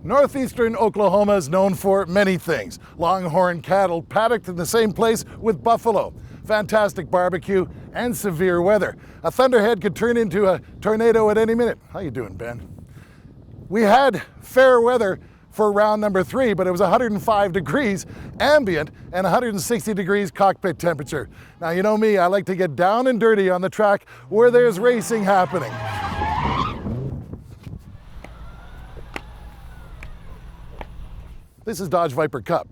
Northeastern Oklahoma is known for many things. Longhorn cattle paddocked in the same place with buffalo, fantastic barbecue, and severe weather. A thunderhead could turn into a tornado at any minute. How you doing, Ben? We had fair weather for round number 3, but it was 105 degrees ambient and 160 degrees cockpit temperature. Now, you know me, I like to get down and dirty on the track where there's racing happening. This is Dodge Viper Cup.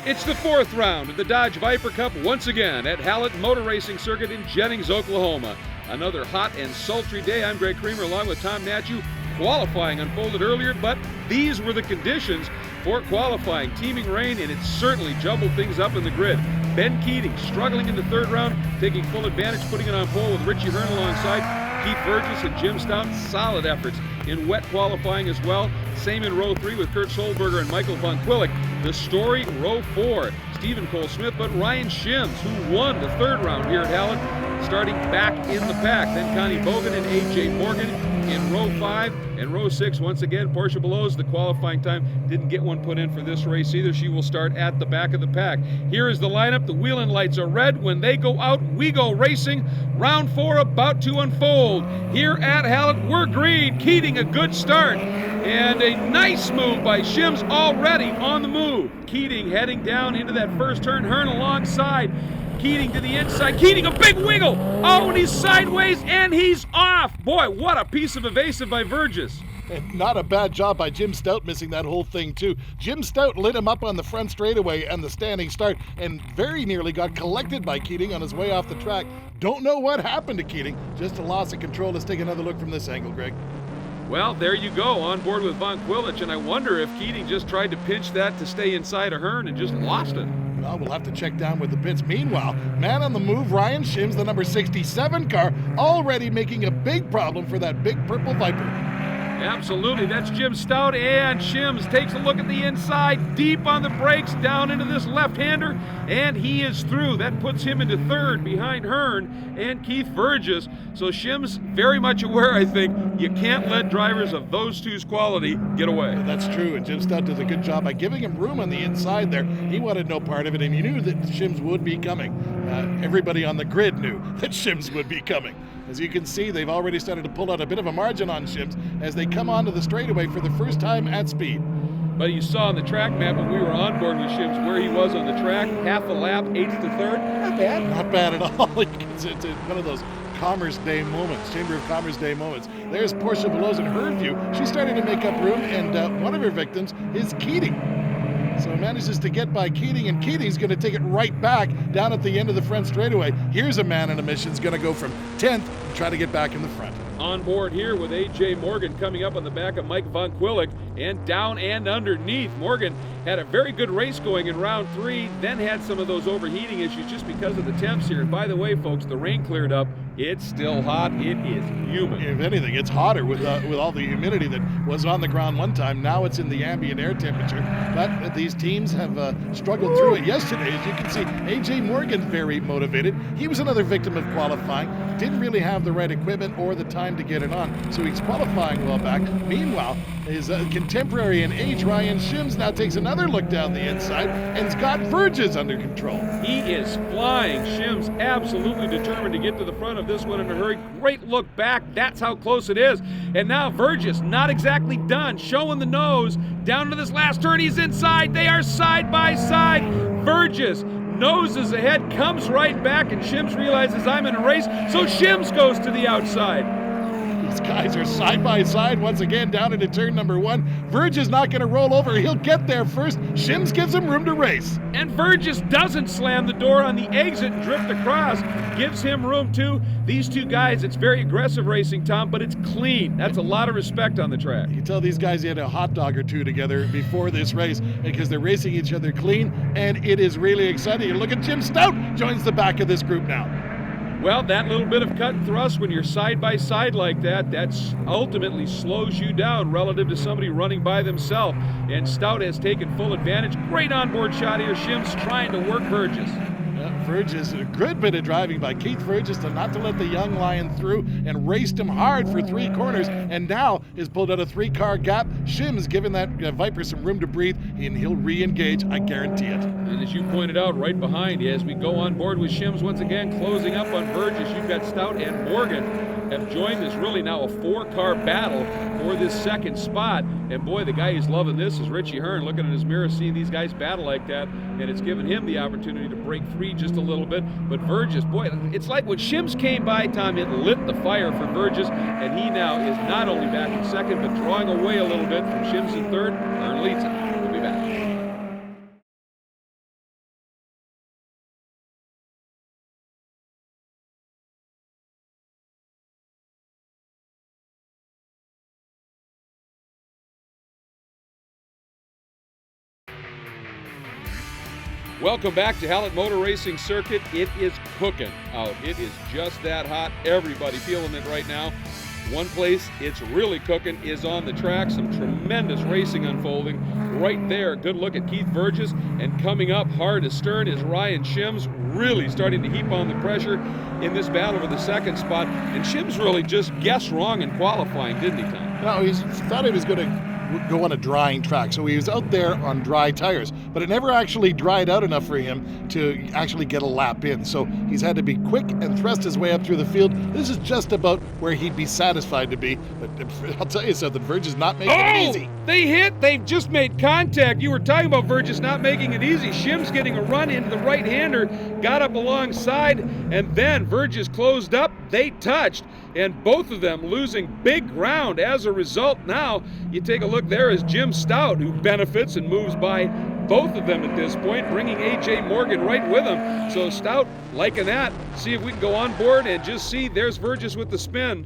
It's the 4th round of the Dodge Viper Cup once again at Hallett Motor Racing Circuit in Jennings, Oklahoma. Another hot and sultry day. I'm Greg Creamer along with Tom Natchew. Qualifying unfolded earlier, but these were the conditions for qualifying. Teeming rain, and it certainly jumbled things up in the grid. Ben Keating struggling in the 3rd round, taking full advantage, putting it on pole with Richie Hearn alongside. Keith Burgess and Jim Stout, solid efforts in wet qualifying as well. Same in row 3 with Kurt Solberger and Michael Von Quillick. The story, row 4, Stephen Cole Smith, but Ryan Shims, who won the 3rd round here at Hallett, starting back in the pack. Then Connie Bogan and A.J. Morgan in row 5 and row 6. Once again, Portia Belows, the qualifying time, didn't get one put in for this race either. She will start at the back of the pack. Here is the lineup. The wheeling lights are red. When they go out, we go racing. Round 4 about to unfold. Here at Hallett, we're green. Keating, a good start. And a nice move by Shims, already on the move. Keating heading down into that first turn. Hearn alongside. Keating to the inside. Keating, a big wiggle. Oh, and he's sideways, and he's off. Boy, what a piece of evasive by Burgess. And not a bad job by Jim Stout missing that whole thing, too. Jim Stout lit him up on the front straightaway and the standing start, and very nearly got collected by Keating on his way off the track. Don't know what happened to Keating. Just a loss of control. Let's take another look from this angle, Greg. Well, there you go, on board with Von Quillich, and I wonder if Keating just tried to pinch that to stay inside of Hearn and just lost it. Well, we'll have to check down with the pits. Meanwhile, man on the move, Ryan Shims, the number 67 car, already making a big problem for that big purple Viper. Absolutely, that's Jim Stout, and Shims takes a look at the inside, deep on the brakes, down into this left-hander, and he is through. That puts him into 3rd behind Hearn and Keith Burgess. So Shims very much aware, I think, you can't let drivers of those two's quality get away. That's true, and Jim Stout does a good job by giving him room on the inside there. He wanted no part of it, and he knew that Shims would be coming. Everybody on the grid knew that Shims would be coming. As you can see, they've already started to pull out a bit of a margin on Shims as they come onto the straightaway for the first time at speed. But you saw on the track map when we were on board with Shims where he was on the track, half a lap, 8th to 3rd. Not bad. Not bad at all. It's one of those Commerce Day moments, Chamber of Commerce Day moments. There's Portia Belows in her view. She's starting to make up room, and one of her victims is Keating. So manages to get by Keating, and Keating's going to take it right back down at the end of the front straightaway. Here's a man in a mission's going to go from 10th and try to get back in the front. On board here with A.J. Morgan coming up on the back of Mike Von Quillick, and down and underneath. Morgan had a very good race going in round 3, then had some of those overheating issues just because of the temps here. And by the way, folks, the rain cleared up. It's still hot. It is humid. If anything, it's hotter with all the humidity that was on the ground one time. Now it's in the ambient air temperature. But these teams have struggled through it yesterday. As you can see, A.J. Morgan very motivated. He was another victim of qualifying. Didn't really have the right equipment or the time to get it on, so he's qualifying well back. Meanwhile, his contemporary in age, Ryan Shims, now takes another look down the inside and's got Burgess under control. He is flying. Shims absolutely determined to get to the front of this one in a hurry. Great look back. That's how close it is. And now Burgess, not exactly done, showing the nose. Down to this last turn, he's inside. They are side by side. Burgess noses ahead, comes right back, and Shims realizes I'm in a race, so Shims goes to the outside. He's guys are side by side once again down into turn number 1. Verge is not going to roll over. He'll get there first. Shims gives him room to race. And Verges doesn't slam the door on the exit and drift across. Gives him room too. These two guys, it's very aggressive racing, Tom, but it's clean. That's a lot of respect on the track. You tell these guys they had a hot dog or two together before this race because they're racing each other clean, and it is really exciting. And look at Jim Stout joins the back of this group now. Well, that little bit of cut and thrust when you're side by side like that, that's ultimately slows you down relative to somebody running by themselves. And Stout has taken full advantage. Great onboard shot here. Shims trying to work Verges. Verges, a good bit of driving by Keith Verges to not to let the young lion through, and raced him hard for 3 corners, and now is pulled out a 3-car gap. Shims giving that Viper some room to breathe, and he'll re-engage, I guarantee it. And as you pointed out, right behind you, as we go on board with Shims once again, closing up on Verges, you've got Stout and Morgan have joined this really now a 4-car battle for this second spot. And boy, the guy who's loving this is Richie Hearn, looking in his mirror, seeing these guys battle like that, and it's given him the opportunity to break free just a little bit. But Verges, boy, it's like when Shims came by, Tom, it lit the fire for Verges, and he now is not only back in second, but drawing away a little bit from Shims in third. Hearn leads it. We'll be back. Welcome back to Hallett Motor Racing Circuit. It is cooking out. It is just that hot. Everybody feeling it right now. One place it's really cooking is on the track. Some tremendous racing unfolding right there. Good look at Keith Verges, and coming up hard astern is Ryan Shims, really starting to heap on the pressure in this battle for the second spot. And Shims really just guessed wrong in qualifying, didn't he, Tom? No, he thought he was going to go on a drying track, so he was out there on dry tires, but it never actually dried out enough for him to actually get a lap in, so he's had to be quick and thrust his way up through the field. This is just about where he'd be satisfied to be, but I'll tell you something, Verge is not making it easy. They hit, they've just made contact. You were talking about Verges not making it easy. Shims getting a run into the right-hander, got up alongside, and then Verges closed up, they touched, and both of them losing big ground as a result. Now, you take a look, there is Jim Stout, who benefits and moves by both of them at this point, bringing A.J. Morgan right with him. So Stout liking that. See if we can go on board and just see, there's Verges with the spin.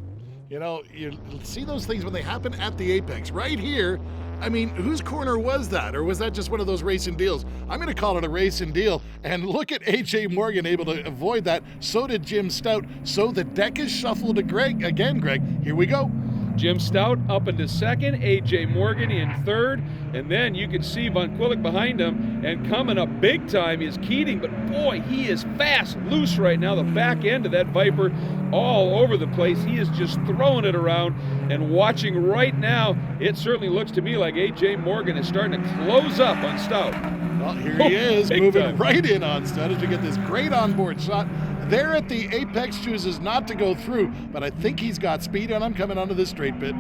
You know, you see those things when they happen at the apex. Right here, I mean, whose corner was that? Or was that just one of those racing deals? I'm going to call it a racing deal. And look at A.J. Morgan able to avoid that. So did Jim Stout. So the deck is shuffled to Greg. Again, Greg, here we go. Jim Stout up into second, A.J. Morgan in third, and then you can see Von Quillick behind him, and coming up big time is Keating, but boy, he is fast, loose right now. The back end of that Viper all over the place. He is just throwing it around, and watching right now, it certainly looks to me like A.J. Morgan is starting to close up on Stout. Well, here he is, moving right in on Stout as we get this great onboard shot. There at the apex, chooses not to go through, but I think he's got speed on him coming onto this straight bit.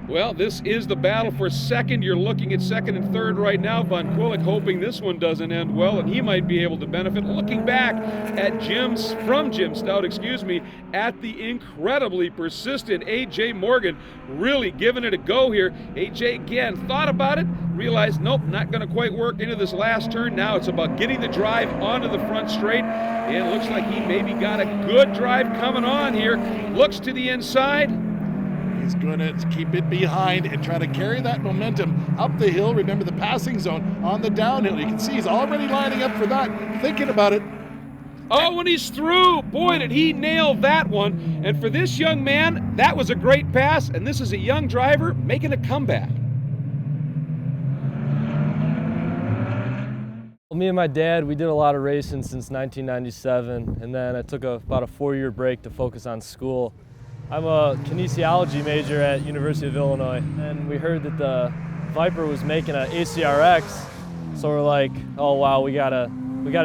Well, this is the battle for second. You're looking at second and third right now. Von Quillick hoping this one doesn't end well, and he might be able to benefit. Looking back at Jim Stout, at the incredibly persistent A.J. Morgan, really giving it a go here. A.J. again thought about it, realized, nope, not going to quite work into this last turn. Now it's about getting the drive onto the front straight, and it looks like he maybe got a good drive coming on here. Looks to the inside. He's going to keep it behind and try to carry that momentum up the hill. Remember the passing zone on the downhill. You can see he's already lining up for that, thinking about it. Oh, when he's through, boy, did he nail that one. And for this young man, that was a great pass, and this is a young driver making a comeback. Well, me and my dad, we did a lot of racing since 1997, and then I took about a 4-year break to focus on school. I'm a kinesiology major at University of Illinois, and we heard that the Viper was making an acr-x, so we're like, oh wow, we gotta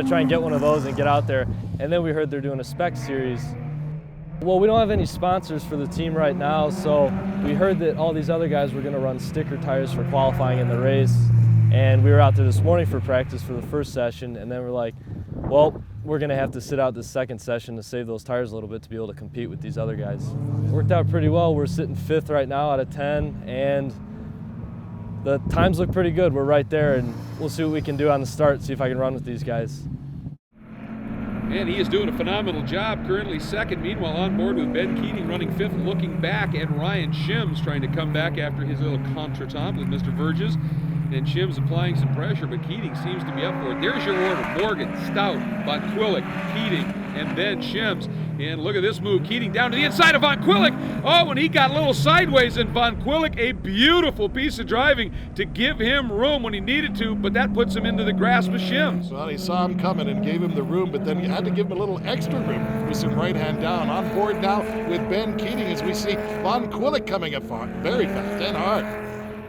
try and get one of those and get out there. And then we heard they're doing a spec series. Well, we don't have any sponsors for the team right now, so we heard that all these other guys were gonna run sticker tires for qualifying in the race. And we were out there this morning for practice for the first session, and then we're like, well, we're going to have to sit out this second session to save those tires a little bit to be able to compete with these other guys. It worked out pretty well. We're sitting 5th right now out of 10, and the times look pretty good. We're right there, and we'll see what we can do on the start, see if I can run with these guys. And he is doing a phenomenal job, currently 2nd. Meanwhile, on board with Ben Keating running 5th, looking back at Ryan Shims trying to come back after his little contretemps with Mr. Verges. And Shims applying some pressure, but Keating seems to be up for it. There's your order: Morgan, Stout, Von Quillick, Keating, and then Shims. And look at this move. Keating down to the inside of Von Quillick. Oh, and he got a little sideways, and Von Quillick, a beautiful piece of driving to give him room when he needed to, but that puts him into the grasp of Shims. Well, he saw him coming and gave him the room, but then you had to give him a little extra room with some right hand down. On board now with Ben Keating as we see Von Quillick coming up very fast and hard.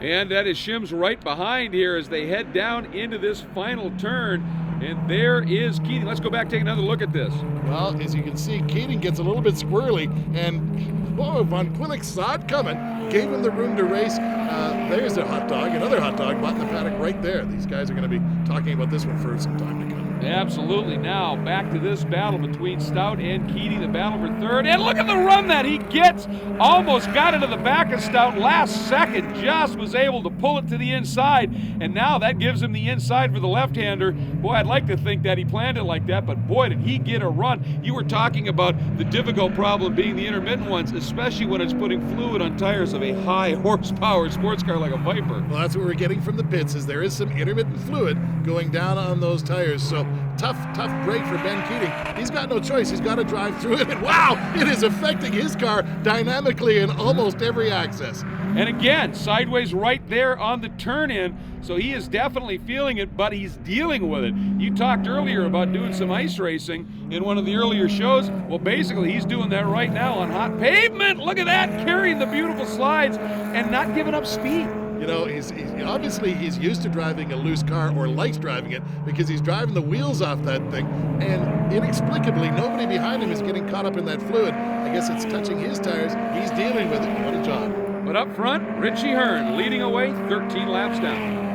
And that is Shims right behind here as they head down into this final turn. And there is Keating. Let's go back, take another look at this. Well, as you can see, Keating gets a little bit squirrely, and Von Quillick saw it coming, gave him the room to race. There's a hot dog, another hot dog bought in the paddock right there. These guys are going to be talking about this one for some time to come. Absolutely. Now back to this battle between Stout and Keating, the battle for 3rd. And look at the run that he gets. Almost got into the back of Stout last second, just was able to pull it to the inside. And now that gives him the inside for the left-hander. Boy, I'd like to think that he planned it like that, but boy, did he get a run. You were talking about the difficult problem being the intermittent ones, especially when it's putting fluid on tires of a high horsepower sports car like a Viper. Well, that's what we're getting from the pits, is there is some intermittent fluid going down on those tires. So tough break for Ben Keating. He's got no choice. He's got to drive through it. And wow, it is affecting his car dynamically in almost every axis. And again, sideways right there on the turn-in. So he is definitely feeling it, but he's dealing with it. You talked earlier about doing some ice racing in one of the earlier shows. Well, basically, he's doing that right now on hot pavement. Look at that, carrying the beautiful slides and not giving up speed. You know, he's obviously used to driving a loose car, or likes driving it, because he's driving the wheels off that thing, and inexplicably nobody behind him is getting caught up in that fluid. I guess it's touching his tires. He's dealing with it. What a job. But up front, Richie Hearn leading away, 13 laps down.